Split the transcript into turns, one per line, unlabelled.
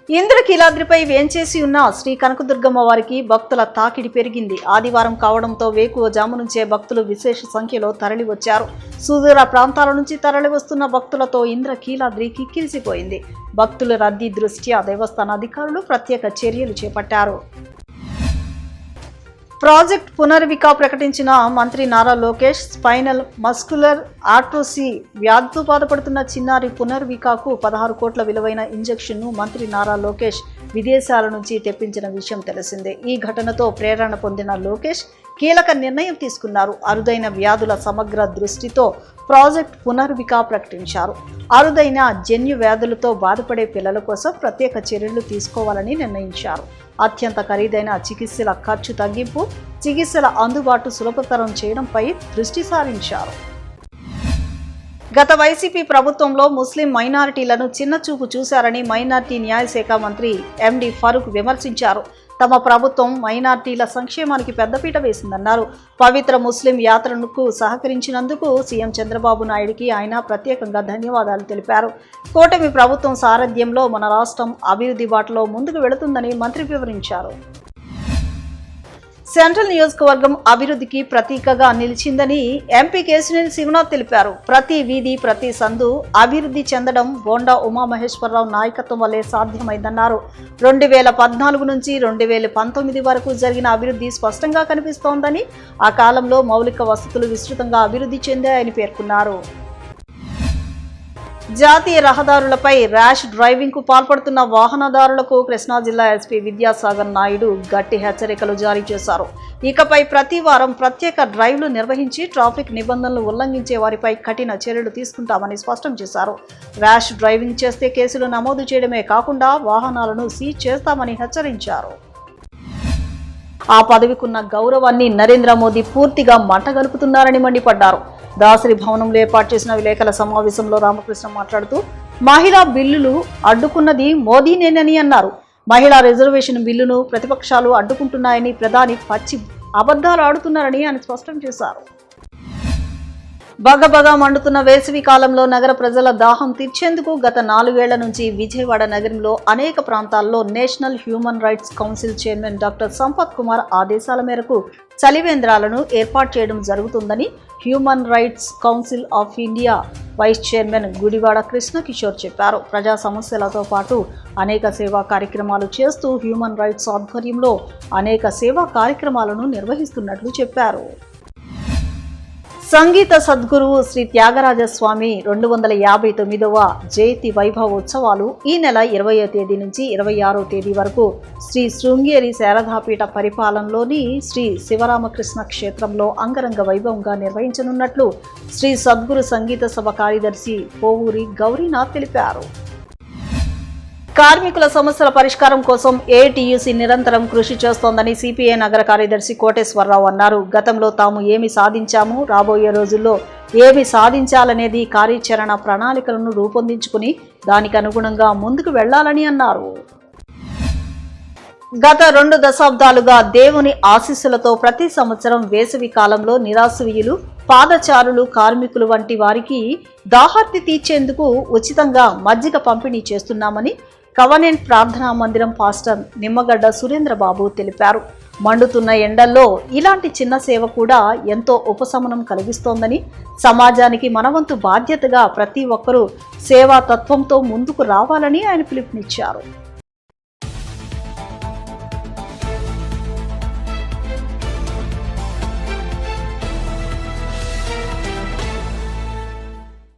ఇంద్రకీలాద్రిపై వేంచేసి ఉన్న శ్రీ కనకదుర్గమ్మ వారికి భక్తుల తాకిడి పెరిగింది. ఆదివారం కావడంతో వేకువజాము నుంచే భక్తులు విశేష సంఖ్యలో తరలి వచ్చారు. సుదూర ప్రాంతాల నుంచి తరలి వస్తున్న భక్తులతో ఇంద్రకీలాద్రి కిక్కిరిసిపోయింది. భక్తుల రద్దీ దృష్ట్యా దేవస్థాన అధికారులు ప్రత్యేక చర్యలు చేపట్టారు. ప్రాజెక్ట్ పునర్వికా ప్రకటించిన మంత్రి నారా లోకేష్ స్పైనల్ మస్కులర్ ఆట్రోసీ వ్యాధితో బాధపడుతున్న చిన్నారి పునర్వికాకు 16 కోట్ల విలువైన ఇంజెక్షన్ను మంత్రి నారా లోకేష్ విదేశాల నుంచి తెప్పించిన విషయం తెలిసిందే. ఈ ఘటనతో ప్రేరణ పొందిన లోకేష్ కీలక నిర్ణయం తీసుకున్నారు. అరుదైన వ్యాధుల సమగ్ర దృష్టితో ప్రాజెక్ట్ పునర్వికా ప్రకటించారు. అరుదైన జన్యు వ్యాధులతో బాధపడే పిల్లల కోసం ప్రత్యేక చర్యలు తీసుకోవాలని నిర్ణయించారు. అత్యంత ఖరీదైన చికిత్సల ఖర్చు తగ్గింపు, చికిత్సల అందుబాటు సులభతరం చేయడంపై దృష్టి సారించారు. గత వైసీపీ ప్రభుత్వంలో ముస్లిం మైనారిటీలను చిన్నచూపు చూశారని మైనార్టీ న్యాయశాఖ మంత్రి ఎండి ఫరూక్ విమర్శించారు. తమ ప్రభుత్వం మైనార్టీల సంక్షేమానికి పెద్దపీట వేసిందన్నారు. పవిత్ర ముస్లిం యాత్రలకు సహకరించినందుకు సీఎం చంద్రబాబు నాయుడికి ఆయన ప్రత్యేకంగా ధన్యవాదాలు తెలిపారు. కూటమి ప్రభుత్వం సారథ్యంలో మన రాష్ట్రం అభివృద్ధి బాటలో ముందుకు వెళుతుందని మంత్రి వివరించారు. సెంట్రల్ నియోజకవర్గం అభివృద్ధికి ప్రతీకగా నిలిచిందని ఎంపీ కేశినేని శివనాథ్ తెలిపారు. ప్రతి వీధి, ప్రతి సందు అభివృద్ధి చెందడం బోండా ఉమామహేశ్వరరావు నాయకత్వం వల్లే సాధ్యమైందన్నారు. 2014 నుంచి 2019 వరకు జరిగిన అభివృద్ధి స్పష్టంగా కనిపిస్తోందని, ఆ కాలంలో మౌలిక వసతులు విస్తృతంగా అభివృద్ధి చెందాయని పేర్కొన్నారు. జాతీయ రహదారులపై ర్యాష్ డ్రైవింగ్ కు పాల్పడుతున్న వాహనదారులకు కృష్ణా జిల్లా ఎస్పీ విద్యాసాగర్ నాయుడు గట్టి హెచ్చరికలు జారీ చేశారు. ఇకపై ప్రతి వారం ప్రత్యేక డ్రైవ్లు నిర్వహించి ట్రాఫిక్ నిబంధనలు ఉల్లంఘించే వారిపై కఠిన చర్యలు తీసుకుంటామని స్పష్టం చేశారు. ర్యాష్ డ్రైవింగ్ చేస్తే కేసులు నమోదు చేయడమే కాకుండా వాహనాలను సీజ్ చేస్తామని హెచ్చరించారు. ఆ పదవికున్న గౌరవాన్ని నరేంద్ర మోదీ పూర్తిగా మంటగలుపుతున్నారని మండిపడ్డారు. దాసరి భవనంలో ఏర్పాటు చేసిన విలేకరుల సమావేశంలో రామకృష్ణ మాట్లాడుతూ మహిళా బిల్లులు అడ్డుకున్నది మోదీనేనని అన్నారు. మహిళా రిజర్వేషన్ బిల్లును ప్రతిపక్షాలు అడ్డుకుంటున్నాయని, ప్రధాని పచ్చి అబద్ధాలు ఆడుతున్నారని ఆయన స్పష్టం చేశారు. బగబగా మండుతున్న వేసవి కాలంలో నగర ప్రజల దాహం తీర్చేందుకు గత 4 ఏళ్ల నుంచి విజయవాడ నగరంలో అనేక ప్రాంతాల్లో national human rights council chairman doctor Sampath Kumar ఆదేశాల మేరకు చలివేంద్రాలను ఏర్పాటు చేయడం జరుగుతుందని human rights council of India vice chairman Gudivada Krishna Kishore చెప్పారు. ప్రజా సమస్యలతో పాటు అనేక సేవా కార్యక్రమాలు చేస్తూ హ్యూమన్ రైట్స్ ఆధ్వర్యంలో అనేక సేవా కార్యక్రమాలను నిర్వహిస్తున్నట్లు చెప్పారు. సంగీత సద్గురువు శ్రీ త్యాగరాజస్వామి 259వ జయంతి వైభవోత్సవాలు ఈ నెల 20వ తేదీ నుంచి 26వ తేదీ వరకు శ్రీ శృంగేరి శారదాపీఠ పరిపాలనలోని శ్రీ శివరామకృష్ణ క్షేత్రంలో అంగరంగ వైభవంగా నిర్వహించనున్నట్లు శ్రీ సద్గురు సంగీత సభ కార్యదర్శి పోవూరి గౌరీనాథ్ తెలిపారు. కార్మికుల సమస్యల పరిష్కారం కోసం ఏఐటీయూసీ నిరంతరం కృషి చేస్తోందని సిపిఐ నగర కార్యదర్శి కోటేశ్వరరావు అన్నారు. గతంలో తాము ఏమి సాధించాము, రాబోయే రోజుల్లో ఏమి సాధించాలనేది కార్యాచరణ ప్రణాళికలను రూపొందించుకుని దానికి అనుగుణంగా ముందుకు వెళ్లాలని అన్నారు. గత 2 దశాబ్దాలుగా దేవుని ఆశీస్సులతో ప్రతి సంవత్సరం వేసవి కాలంలో నిరాశ్రయులు, పాదచారులు, కార్మికులు వంటి వారికి దాహార్తి తీర్చేందుకు ఉచితంగా మజ్జిగ పంపిణీ చేస్తున్నామని కవనెంట్ ప్రార్థనా మందిరం పాస్టర్ నిమ్మగడ్డ సురేంద్రబాబు తెలిపారు. మండుతున్న ఎండల్లో ఇలాంటి చిన్న సేవ కూడా ఎంతో ఉపశమనం కలిగిస్తోందని, సమాజానికి మనవంతు బాధ్యతగా ప్రతి ఒక్కరూ సేవా తత్వంతో ముందుకు రావాలని ఆయన పిలుపునిచ్చారు.